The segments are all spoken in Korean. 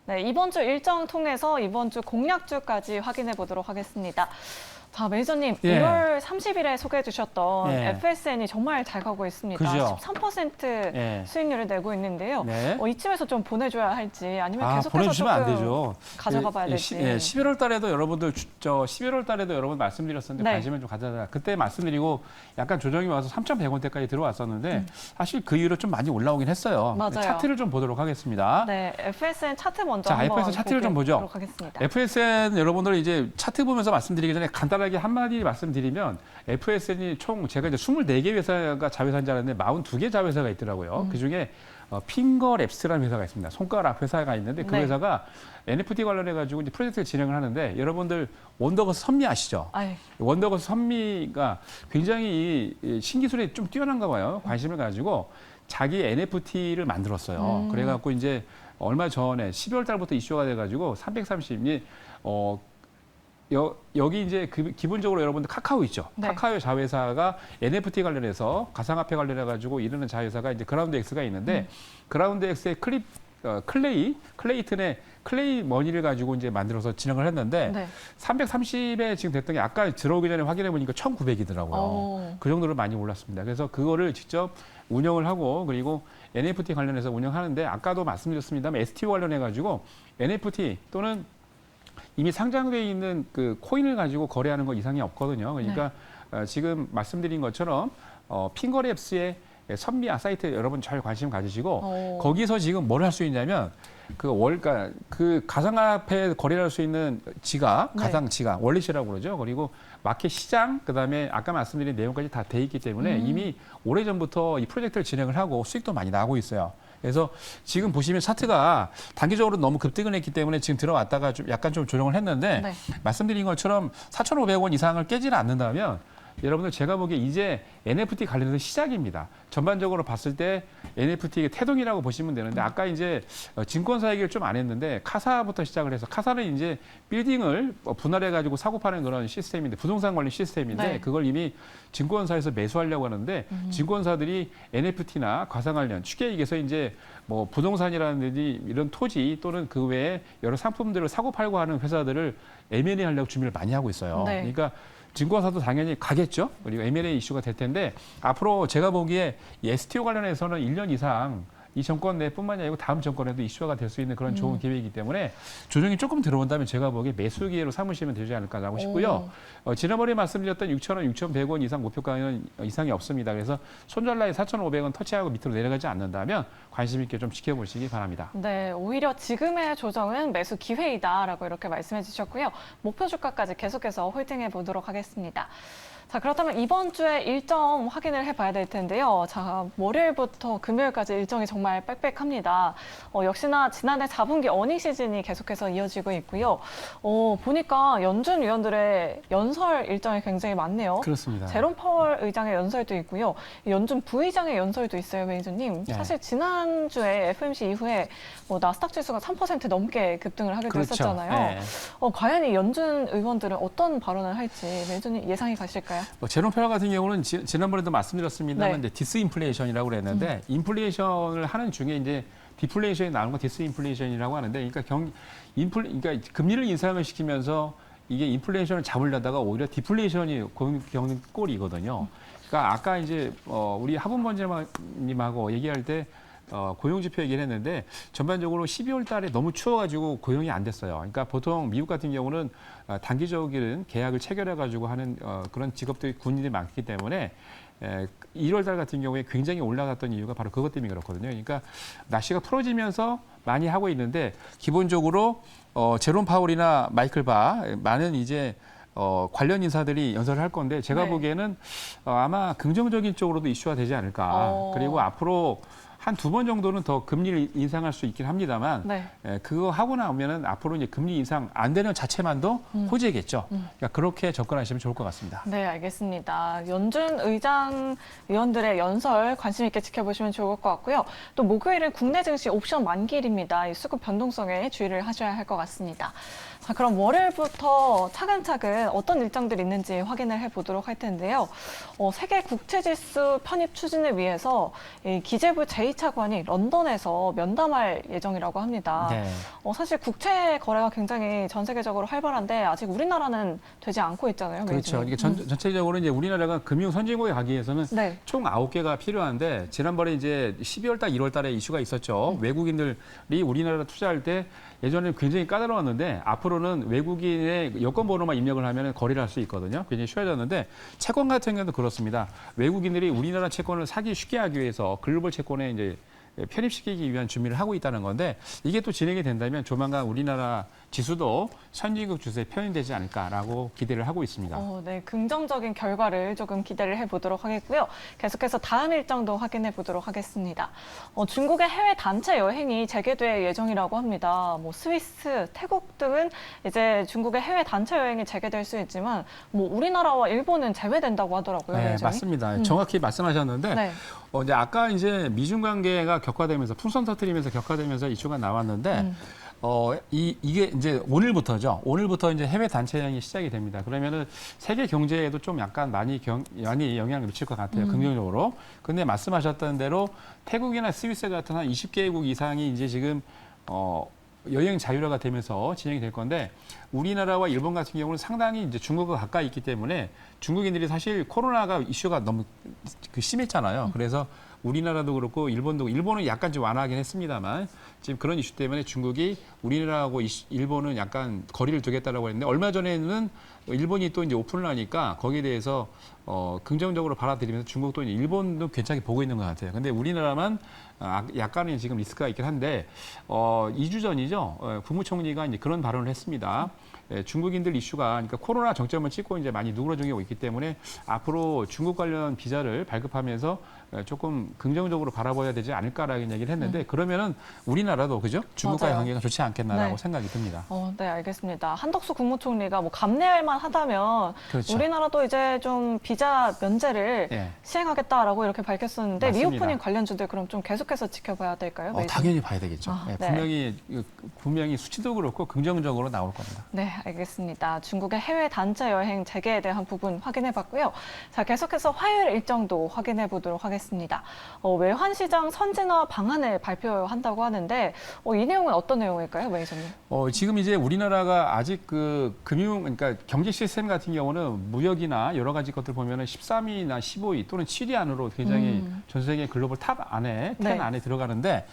네, 이번 주 일정 통해서 이번 주 공약주까지 확인해 보도록 하겠습니다. 자, 매니저님, 예. 1월 30일에 소개해 주셨던 예. FSN이 정말 잘 가고 있습니다. 그죠? 13% 예. 수익률을 내고 있는데요. 네. 이쯤에서 좀 보내줘야 할지 아니면 계속해서 보내주시면 안 조금 되죠. 가져가 봐야 될지. 11월 달에도 여러분들, 11월 달에도 여러분 말씀드렸었는데 네. 관심을 좀 가져라. 그때 말씀드리고 약간 조정이 와서 3,100원대까지 들어왔었는데 사실 그 이후로 좀 많이 올라오긴 했어요. 맞아요. 차트를 좀 보도록 하겠습니다. 네, FSN 차트 먼저 자, 한번 FSN 차트를 좀 보죠. 보도록 하겠습니다. FSN 여러분들 이제 차트 보면서 말씀드리기 전에 간단하게 한마디 말씀드리면 FSN이 총 제가 이제 24개 회사가 자회사인 줄 알았는데 42개 자회사가 있더라고요. 그중에 핑거랩스라는 회사가 있습니다. 손가락 회사가 있는데 그 네. 회사가 NFT 관련해 가지고 이제 프로젝트를 진행을 하는데 여러분들 원더거스 선미 아시죠? 아이, 원더거스 선미가 굉장히 이 신기술에 좀 뛰어난가 봐요. 관심을 가지고 자기 NFT를 만들었어요. 그래갖고 이제 얼마 전에 12월 달부터 이슈가 돼가지고 330이 여기 이제 기본적으로 여러분들 카카오 있죠. 네. 카카오 자회사가 NFT 관련해서 가상화폐 관련해 가지고 이르는 자회사가 이제 그라운드엑스가 있는데 그라운드엑스의 클레이튼의 클레이 머니를 가지고 이제 만들어서 진행을 했는데 네. 330에 지금 됐던 게 아까 들어오기 전에 확인해 보니까 1,900이더라고요. 오. 그 정도로 많이 올랐습니다. 그래서 그거를 직접 운영을 하고 그리고 NFT 관련해서 운영하는데 아까도 말씀드렸습니다만 STO 관련해 가지고 NFT 또는 이미 상장돼 있는 그 코인을 가지고 거래하는 거 이상이 없거든요. 그러니까 지금 말씀드린 것처럼 핑거랩스의 선미아 사이트 여러분 잘 관심 가지시고 거기서 지금 뭘 할 수 있냐면 그러니까 그 가상화폐 거래를 할 수 있는 지가 가상 지가 월렛이라고 그러죠. 그리고 마켓 시장 그다음에 아까 말씀드린 내용까지 다 돼 있기 때문에 이미 오래전부터 이 프로젝트를 진행을 하고 수익도 많이 나고 있어요. 그래서 지금 보시면 차트가 단기적으로 너무 급등을 했기 때문에 지금 들어왔다가 좀 약간 좀 조정을 했는데 네. 말씀드린 것처럼 4,500원 이상을 깨지는 않는다면 여러분들 제가 보기에 이제 NFT 관련해서 시작입니다. 전반적으로 봤을 때 NFT의 태동이라고 보시면 되는데 아까 이제 증권사 얘기를 좀 안 했는데 카사부터 시작을 해서 카사는 이제 빌딩을 분할해 가지고 사고 파는 그런 시스템인데 부동산 관리 시스템인데 네. 그걸 이미 증권사에서 매수하려고 하는데 증권사들이 NFT나 가상 관련 쉽게 얘기해서 이제 뭐 부동산이라든지 이런 토지 또는 그 외에 여러 상품들을 사고 팔고 하는 회사들을 M&A 하려고 준비를 많이 하고 있어요. 네. 그러니까 증권사도 당연히 가겠죠. 그리고 M&A 이슈가 될 텐데 앞으로 제가 보기에 이 STO 관련해서는 1년 이상 이 정권 내뿐만이 아니고 다음 정권에도 이슈화가 될 수 있는 그런 좋은 기회이기 때문에 조정이 조금 들어온다면 제가 보기에 매수 기회로 삼으시면 되지 않을까라고 싶고요. 지난번에 말씀드렸던 6,000원, 6,100원 이상 목표가는 이상이 없습니다. 그래서 손절라인 4,500원 터치하고 밑으로 내려가지 않는다면 관심 있게 좀 지켜보시기 바랍니다. 네, 오히려 지금의 조정은 매수 기회이다라고 이렇게 말씀해 주셨고요. 목표 주가까지 계속해서 홀딩해 보도록 하겠습니다. 자, 그렇다면 이번 주에 일정 확인을 해봐야 될 텐데요. 자, 월요일부터 금요일까지 일정이 정말 빽빽합니다. 역시나 지난해 4분기 어닝 시즌이 계속해서 이어지고 있고요. 보니까 연준 위원들의 연설 일정이 굉장히 많네요. 그렇습니다. 제롬 파월 의장의 연설도 있고요. 연준 부의장의 연설도 있어요, 매니저님. 네. 사실 지난주에 FMC 이후에 나스닥 지수가 3% 넘게 급등을 하기도 그렇죠. 했었잖아요. 네. 과연 이 연준 의원들은 어떤 발언을 할지 매니저님 예상이 가실까요? 제롬 파월 같은 경우는 지난번에도 말씀드렸습니다만 네. 이제 디스인플레이션이라고 그랬는데 인플레이션을 하는 중에 이제 디플레이션이 나오는 거 디스인플레이션이라고 하는데 그러니까 금리를 인상을 시키면서 이게 인플레이션을 잡으려다가 오히려 디플레이션이 겪는 꼴이거든요. 그러니까 아까 이제 우리 하분번님하고 얘기할 때 고용지표 얘기를 했는데 전반적으로 12월 달에 너무 추워가지고 고용이 안 됐어요. 그러니까 보통 미국 같은 경우는 단기적인 계약을 체결해가지고 하는 그런 직업들이 군인들이 많기 때문에 1월 달 같은 경우에 굉장히 올라갔던 이유가 바로 그것 때문에 그렇거든요. 그러니까 날씨가 풀어지면서 많이 하고 있는데 기본적으로 제롬 파월이나 마이클 바 많은 이제 관련 인사들이 연설을 할 건데 제가 네. 보기에는 아마 긍정적인 쪽으로도 이슈가 되지 않을까. 그리고 앞으로 한 2번 정도는 더 금리를 인상할 수 있긴 합니다만 네. 그거 하고 나면은 앞으로 이제 금리 인상 안 되는 자체만도 호재겠죠. 그러니까 그렇게 접근하시면 좋을 것 같습니다. 네, 알겠습니다. 연준 의장 의원들의 연설 관심 있게 지켜보시면 좋을 것 같고요. 또 목요일은 국내 증시 옵션 만기일입니다. 이 수급 변동성에 주의를 하셔야 할 것 같습니다. 자, 그럼 월요일부터 차근차근 어떤 일정들이 있는지 확인을 해보도록 할 텐데요. 세계 국채지수 편입 추진을 위해서 이 기재부 제2차관이 런던에서 면담할 예정이라고 합니다. 네. 사실 국채 거래가 굉장히 전 세계적으로 활발한데 아직 우리나라는 되지 않고 있잖아요. 그렇죠. 매주는. 이게 전체적으로 이제 우리나라가 금융 선진국에 가기 위해서는 네. 총 9개가 필요한데 지난번에 이제 12월 달, 1월 달에 이슈가 있었죠. 외국인들이 우리나라 투자할 때 예전에는 굉장히 까다로웠는데 앞으로는 외국인의 여권 번호만 입력을 하면 거래를 할 수 있거든요. 굉장히 쉬워졌는데 채권 같은 경우도 그렇습니다. 외국인들이 우리나라 채권을 사기 쉽게 하기 위해서 글로벌 채권에 이제 편입시키기 위한 준비를 하고 있다는 건데 이게 또 진행이 된다면 조만간 우리나라 지수도 선진국 주세에 편입되지 않을까라고 기대를 하고 있습니다. 네, 긍정적인 결과를 조금 기대를 해보도록 하겠고요. 계속해서 다음 일정도 확인해 보도록 하겠습니다. 중국의 해외 단체 여행이 재개될 예정이라고 합니다. 뭐 스위스, 태국 등은 이제 중국의 해외 단체 여행이 재개될 수 있지만 뭐 우리나라와 일본은 제외된다고 하더라고요. 네, 예정이. 맞습니다. 정확히 말씀하셨는데 네. 이제 아까 이제 미중 관계가 격화되면서 풍선 터뜨리면서 격화되면서 이슈가 나왔는데 이게 이제 오늘부터죠. 오늘부터 이제 해외 단체 여행이 시작이 됩니다. 그러면은 세계 경제에도 좀 약간 많이 영향을 미칠 것 같아요. 긍정적으로. 근데 말씀하셨던 대로 태국이나 스위스 같은 한 20개국 이상이 이제 지금 여행 자유화가 되면서 진행이 될 건데 우리나라와 일본 같은 경우는 상당히 이제 중국과 가까이 있기 때문에 중국인들이 사실 코로나가 이슈가 너무 심했잖아요. 그래서 우리나라도 그렇고 일본은 약간 좀 완화하긴 했습니다만 지금 그런 이슈 때문에 중국이 우리나라하고 일본은 약간 거리를 두겠다라고 했는데 얼마 전에는 일본이 또 이제 오픈을 하니까 거기에 대해서 긍정적으로 받아들이면서 중국도 이제 일본도 괜찮게 보고 있는 것 같아요. 근데 우리나라만 약간의 지금 리스크가 있긴 한데 2주 전이죠. 국무총리가 이제 그런 발언을 했습니다. 중국인들 이슈가 그러니까 코로나 정점을 찍고 이제 많이 누그러지고 있기 때문에 앞으로 중국 관련 비자를 발급하면서 조금 긍정적으로 바라봐야 되지 않을까라는 얘기를 했는데 그러면은 우리나라도 그죠? 중국과의 맞아요. 관계가 좋지 않겠나라고 네. 생각이 듭니다. 네, 알겠습니다. 한덕수 국무총리가 뭐 감내할 만하다면 그렇죠. 우리나라도 이제 좀 비자 면제를 예. 시행하겠다라고 이렇게 밝혔었는데 맞습니다. 리오프닝 관련주들 그럼 좀 계속해서 지켜봐야 될까요? 매주? 당연히 봐야 되겠죠. 아, 예, 네. 분명히 수치도 그렇고 긍정적으로 나올 겁니다. 네, 알겠습니다. 중국의 해외 단체 여행 재개에 대한 부분 확인해 봤고요. 자, 계속해서 화요일 일정도 확인해 보도록 하겠습니다. 외환시장 선진화 방안을 발표한다고 하는데 이 내용은 어떤 내용일까요, 매니저님? 지금 이제 우리나라가 아직 그러니까 경제 시스템 같은 경우는 무역이나 여러 가지 것들 보면은 13위나 15위 또는 7위 안으로 굉장히 전 세계 글로벌 탑 안에, 10 네. 안에 들어가는데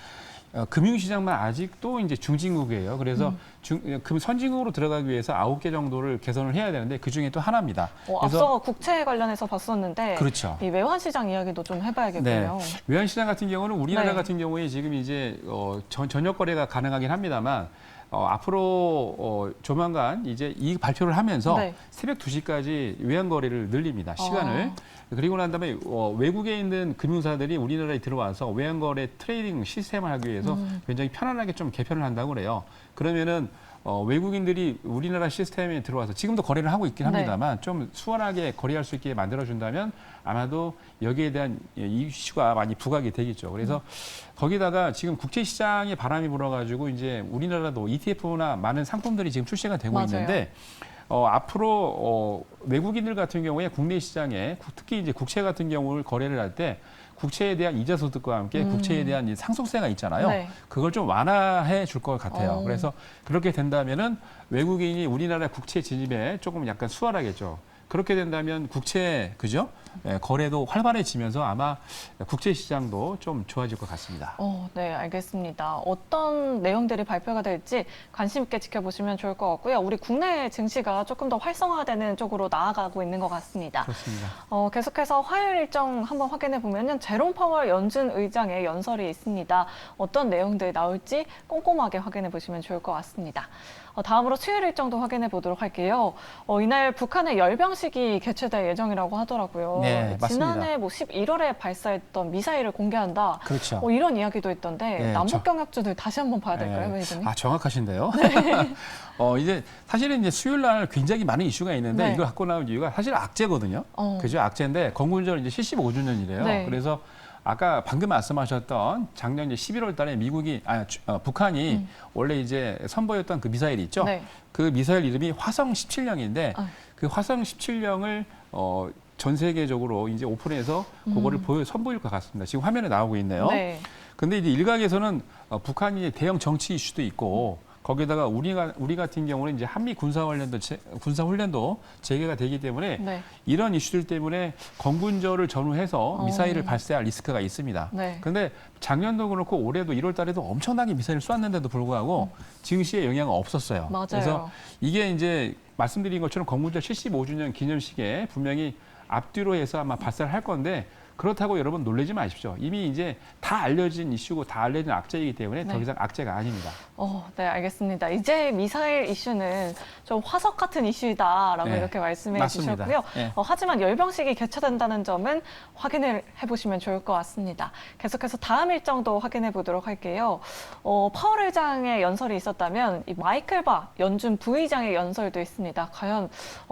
금융시장만 아직도 이제 중진국이에요. 그래서 선진국으로 들어가기 위해서 9개 정도를 개선을 해야 되는데 그 중에 또 하나입니다. 앞서 국채 관련해서 봤었는데 그렇죠. 이 외환시장 이야기도 좀 해봐야겠고요. 네. 외환시장 같은 경우는 우리나라 네. 같은 경우에 지금 이제 전역 거래가 가능하긴 합니다만 조만간 이제 이 발표를 하면서 네. 새벽 2시까지 외환 거래를 늘립니다. 시간을. 그리고 난 다음에 외국에 있는 금융사들이 우리나라에 들어와서 외환 거래 트레이딩 시스템을 하기 위해서 굉장히 편안하게 좀 개편을 한다고 그래요. 그러면은 외국인들이 우리나라 시스템에 들어와서 지금도 거래를 하고 있긴 합니다만 좀 수월하게 거래할 수 있게 만들어준다면 아마도 여기에 대한 이슈가 많이 부각이 되겠죠. 그래서 거기다가 지금 국제시장에 바람이 불어가지고 이제 우리나라도 ETF나 많은 상품들이 지금 출시가 되고 맞아요. 있는데 앞으로 외국인들 같은 경우에 국내 시장에 특히 이제 국채 같은 경우를 거래를 할 때 국채에 대한 이자 소득과 함께 국채에 대한 이 상속세가 있잖아요. 네. 그걸 좀 완화해 줄 것 같아요. 어. 그래서 그렇게 된다면은 외국인이 우리나라 국채 진입에 조금 약간 수월하겠죠. 그렇게 된다면 국채 그죠? 거래도 활발해지면서 아마 국제 시장도 좀 좋아질 것 같습니다. 네, 알겠습니다. 어떤 내용들이 발표가 될지 관심 있게 지켜보시면 좋을 것 같고요. 우리 국내 증시가 조금 더 활성화되는 쪽으로 나아가고 있는 것 같습니다. 그렇습니다. 계속해서 화요일 일정 한번 확인해 보면은 제롬 파월 연준 의장의 연설이 있습니다. 어떤 내용들이 나올지 꼼꼼하게 확인해 보시면 좋을 것 같습니다. 다음으로 수요일 일정도 확인해 보도록 할게요. 이날 북한의 열병식이 개최될 예정이라고 하더라고요. 네, 맞습니다. 지난해 11월에 발사했던 미사일을 공개한다. 그렇죠. 이런 이야기도 있던데 네, 남북 경협주들 다시 한번 봐야 될까요, 매니저님? 정확하신데요. 이제 사실은 이제 수요일 날 굉장히 많은 이슈가 있는데 네. 이걸 갖고 나온 이유가 사실 악재거든요. 그죠? 악재인데 건군절 이제 75주년이래요. 네. 그래서 아까 방금 말씀하셨던 작년 이제 11월 달에 북한이 원래 이제 선보였던 그 미사일 있죠. 네. 그 미사일 이름이 화성 17형인데 그 화성 17형을 전 세계적으로 이제 오픈해서 그거를 선보일 것 같습니다. 지금 화면에 나오고 있네요. 네. 근데 이제 일각에서는 북한이 대형 정치 이슈도 있고 거기다가 우리 같은 경우는 이제 한미 군사 훈련도 재개가 되기 때문에 네. 이런 이슈들 때문에 건군절을 전후해서 미사일을 발사할 리스크가 있습니다. 네. 그런데 작년도 그렇고 올해도 1월 달에도 엄청나게 미사일을 쐈는데도 불구하고 증시에 영향은 없었어요. 맞아요. 그래서 이게 이제 말씀드린 것처럼 건군절 75주년 기념식에 분명히 앞뒤로 해서 아마 발사를 할 건데 그렇다고 여러분 놀라지 마십시오. 이미 이제 다 알려진 이슈고 다 알려진 악재이기 때문에 네. 더 이상 악재가 아닙니다. 네, 알겠습니다. 이제 미사일 이슈는 좀 화석 같은 이슈이다라고 네, 이렇게 말씀해 맞습니다. 주셨고요. 네. 하지만 열병식이 개최된다는 점은 확인을 해보시면 좋을 것 같습니다. 계속해서 다음 일정도 확인해 보도록 할게요. 파월 의장의 연설이 있었다면 이 마이클 바 연준 부의장의 연설도 있습니다. 과연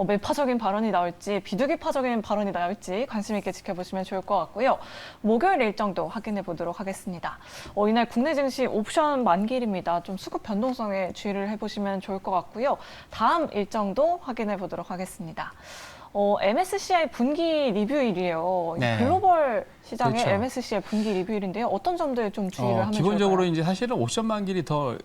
매파적인 발언이 나올지 비둘기파적인 발언이 나올지 관심 있게 지켜보시면 좋을 것 같고요. 목요일 일정도 확인해 보도록 하겠습니다. 이날 국내 증시 옵션 만기일입니다. 좀 수급 변동성에 주의를 해보시면 좋을 것 같고요. 다음 일정도 확인해 보도록 하겠습니다. MSCI 분기 리뷰일이에요. 네. 글로벌 시장의 그렇죠. MSCI 분기 리뷰일인데요. 어떤 점들에 좀 주의를 하면 기본적으로 좋을까요? 이제 사실은 옵션 만기일이 더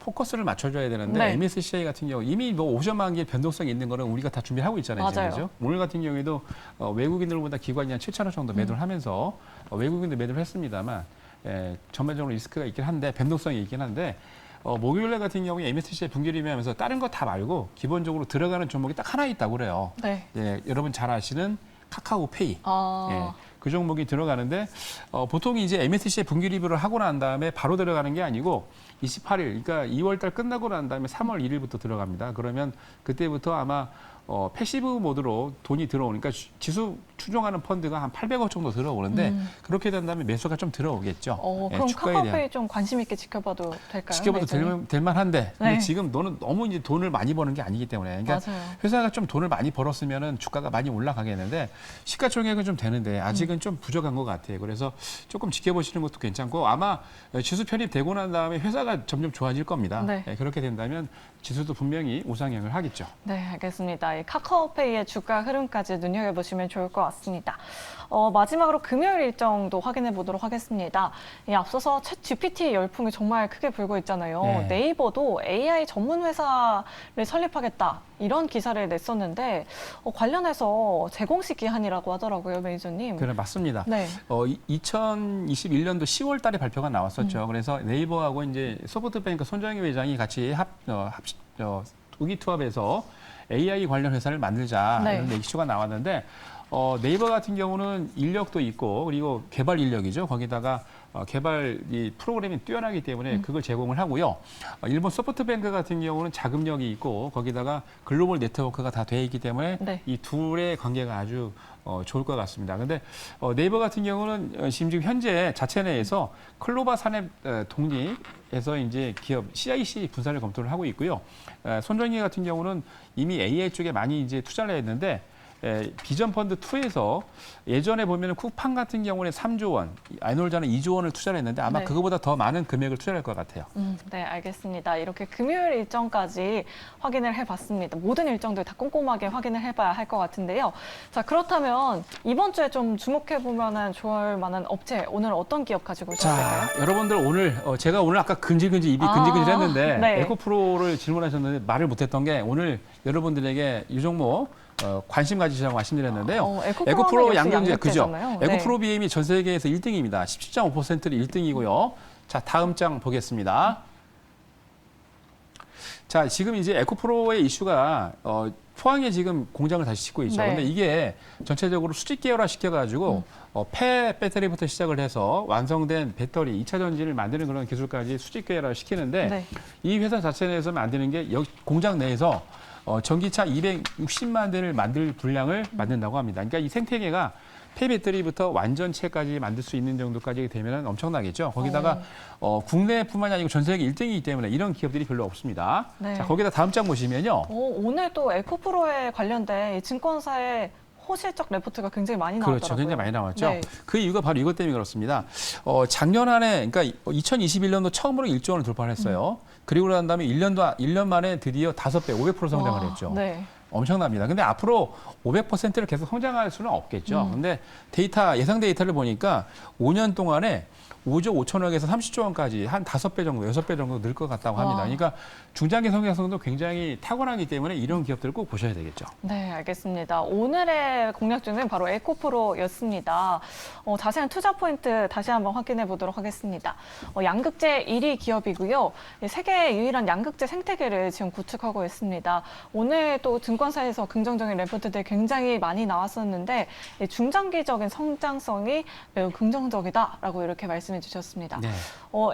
포커스를 맞춰줘야 되는데 네. MSCI 같은 경우 이미 뭐 옵션 만기일 변동성이 있는 거는 우리가 다 준비하고 있잖아요. 맞아요. 그죠? 오늘 같은 경우에도 외국인들보다 기관이 한 7천억 정도 매도를 하면서 외국인들 매도를 했습니다만 전반적으로 리스크가 있긴 한데 변동성이 있긴 한데 목요일날 같은 경우에 MSCI 분기 리뷰하면서 다른 거 다 말고 기본적으로 들어가는 종목이 딱 하나 있다고 그래요. 네. 여러분 잘 아시는 카카오페이. 아, 그 종목이 들어가는데 보통 이제 MSCI 분기 리뷰를 하고 난 다음에 바로 들어가는 게 아니고 28일, 그러니까 2월 달 끝나고 난 다음에 3월 1일부터 들어갑니다. 그러면 그때부터 아마 패시브 모드로 돈이 들어오니까 지수 추종하는 펀드가 한 800억 정도 들어오는데 그렇게 된다면 매수가 좀 들어오겠죠. 그럼 주가에 대한. 카카오페이 좀 관심 있게 지켜봐도 될까요? 지켜봐도 매장이? 될 만한데 근데 네. 지금 너는 너무 이제 돈을 많이 버는 게 아니기 때문에 그러니까 맞아요. 회사가 좀 돈을 많이 벌었으면은 주가가 많이 올라가겠는데 시가총액은 좀 되는데 아직은 좀 부족한 것 같아요. 그래서 조금 지켜보시는 것도 괜찮고 아마 지수 편입되고 난 다음에 회사가 점점 좋아질 겁니다. 네. 그렇게 된다면 지수도 분명히 우상향을 하겠죠. 네, 알겠습니다. 이 카카오페이의 주가 흐름까지 눈여겨보시면 좋을 것 같습니다. 마지막으로 금요일 일정도 확인해 보도록 하겠습니다. 앞서서 챗 GPT 열풍이 정말 크게 불고 있잖아요. 네. 네이버도 AI 전문 회사를 설립하겠다. 이런 기사를 냈었는데 관련해서 재공식 기한이라고 하더라고요, 매니저님. 그래 맞습니다. 네. 2021년도 10월 달에 발표가 나왔었죠. 그래서 네이버하고 이제 소프트뱅크 손정희 회장이 같이 의기투합해서 AI 관련 회사를 만들자 네. 이런 이슈가 나왔는데 네이버 같은 경우는 인력도 있고 그리고 개발 인력이죠. 거기다가 개발 이 프로그램이 뛰어나기 때문에 그걸 제공을 하고요. 일본 소프트뱅크 같은 경우는 자금력이 있고 거기다가 글로벌 네트워크가 다 돼 있기 때문에 네. 이 둘의 관계가 아주 좋을 것 같습니다. 근데 네이버 같은 경우는 지금 현재 자체 내에서 클로바 산업 독립에서 이제 기업 CIC 분산을 검토를 하고 있고요. 손정희 같은 경우는 이미 AI 쪽에 많이 이제 투자를 했는데 비전 펀드 2에서 예전에 보면 쿠팡 같은 경우는 3조 원, 아이놀자는 2조 원을 투자를 했는데 아마 네. 그거보다 더 많은 금액을 투자할 것 같아요. 네, 알겠습니다. 이렇게 금요일 일정까지 확인을 해봤습니다. 모든 일정들 다 꼼꼼하게 확인을 해봐야 할 것 같은데요. 자, 그렇다면 이번 주에 좀 주목해보면 좋을 만한 업체, 오늘 어떤 기업 가지고 오셨을까요? 자, 여러분들 오늘 제가 오늘 아까 근질근질 입이 근질근질 했는데 네. 에코프로를 질문하셨는데 말을 못했던 게 오늘 여러분들에게 이 종목 관심 가지시라고 말씀드렸는데요. 에코프로 양경제 그죠? 네. 에코프로 BM이 전 세계에서 1등입니다. 17.5%를 1등이고요. 자, 다음 장 보겠습니다. 자, 지금 이제 에코프로의 이슈가 포항에 지금 공장을 다시 짓고 있죠. 네. 근데 이게 전체적으로 수직 계열화 시켜가지고 폐 배터리부터 시작을 해서 완성된 배터리, 2차 전지를 만드는 그런 기술까지 수직 계열화 시키는데 네. 이 회사 자체 내에서 만드는 게 공장 내에서 전기차 260만 대를 만들 분량을 만든다고 합니다. 그러니까 이 생태계가 폐배터리부터 완전체까지 만들 수 있는 정도까지 되면 엄청나겠죠. 거기다가 국내뿐만이 아니고 전 세계 1등이기 때문에 이런 기업들이 별로 없습니다. 네. 자, 거기다 다음 장 보시면요. 오늘 또 에코프로에 관련된 이 증권사의 호실적 레포트가 굉장히 많이 나왔더라고요. 그렇죠. 굉장히 많이 나왔죠. 네. 그 이유가 바로 이것 때문에 그렇습니다. 작년 한 해, 그러니까 2021년도 처음으로 1조 원을 돌파를 했어요. 그리고 난 다음에 1년 만에 드디어 5배, 500% 성장을 와, 했죠. 네. 엄청납니다. 근데 앞으로 500%를 계속 성장할 수는 없겠죠. 근데 예상 데이터를 보니까 5년 동안에 5조 5천억에서 30조 원까지 한 5배 정도, 6배 정도 늘 것 같다고 합니다. 와. 그러니까 중장기 성장성도 굉장히 탁월하기 때문에 이런 기업들을 꼭 보셔야 되겠죠. 네, 알겠습니다. 오늘의 공략주는 바로 에코프로였습니다. 자세한 투자 포인트 다시 한번 확인해 보도록 하겠습니다. 양극재 1위 기업이고요. 세계 유일한 양극재 생태계를 지금 구축하고 있습니다. 오늘 또 증권사에서 긍정적인 레포트들 굉장히 많이 나왔었는데 중장기적인 성장성이 매우 긍정적이다라고 이렇게 말씀해 주셨습니다. 네.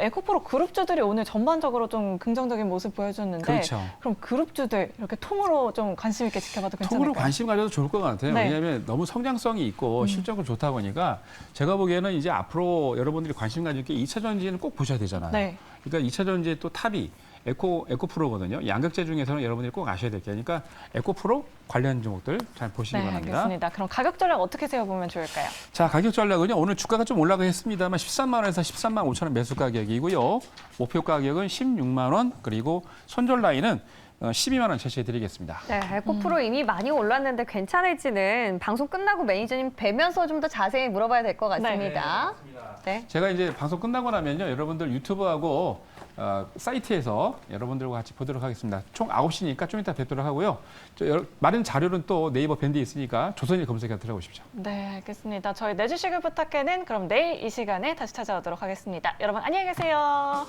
에코프로 그룹주들이 오늘 전반적으로 좀 긍정적인 모습 보여줬는데 그렇죠. 그럼 그룹주들 이렇게 통으로 좀 관심 있게 지켜봐도 괜찮을까요? 통으로 관심 가져도 좋을 것 같아요. 네. 왜냐하면 너무 성장성이 있고 실적은 좋다 보니까 제가 보기에는 이제 앞으로 여러분들이 관심 가질 게 2차 전지는 꼭 보셔야 되잖아요. 네. 그러니까 2차 전지의 또 탑이 에코프로거든요. 양극재 중에서는 여러분들이 꼭 아셔야 될 게. 그러니까 에코프로 관련 종목들 잘 보시기 네, 바랍니다. 알겠습니다. 그럼 가격 전략 어떻게 세워보면 좋을까요? 자, 가격 전략은요. 오늘 주가가 좀 올라가 했습니다만 13만 원에서 13만 5천 원 매수 가격이고요. 목표 가격은 16만 원, 그리고 손절 라인은 12만 원 제시해 드리겠습니다. 네, 에코프로 이미 많이 올랐는데 괜찮을지는 방송 끝나고 매니저님 뵈면서 좀 더 자세히 물어봐야 될 것 같습니다. 네. 제가 이제 방송 끝나고 나면요. 여러분들 유튜브하고 사이트에서 여러분들과 같이 보도록 하겠습니다. 총 9시니까 좀 이따 뵙도록 하고요. 많은 자료는 또 네이버 밴드에 있으니까 조선일 검색해 들어보십시오. 네, 알겠습니다. 저희 내주식을 부탁해는 그럼 내일 이 시간에 다시 찾아오도록 하겠습니다. 여러분 안녕히 계세요.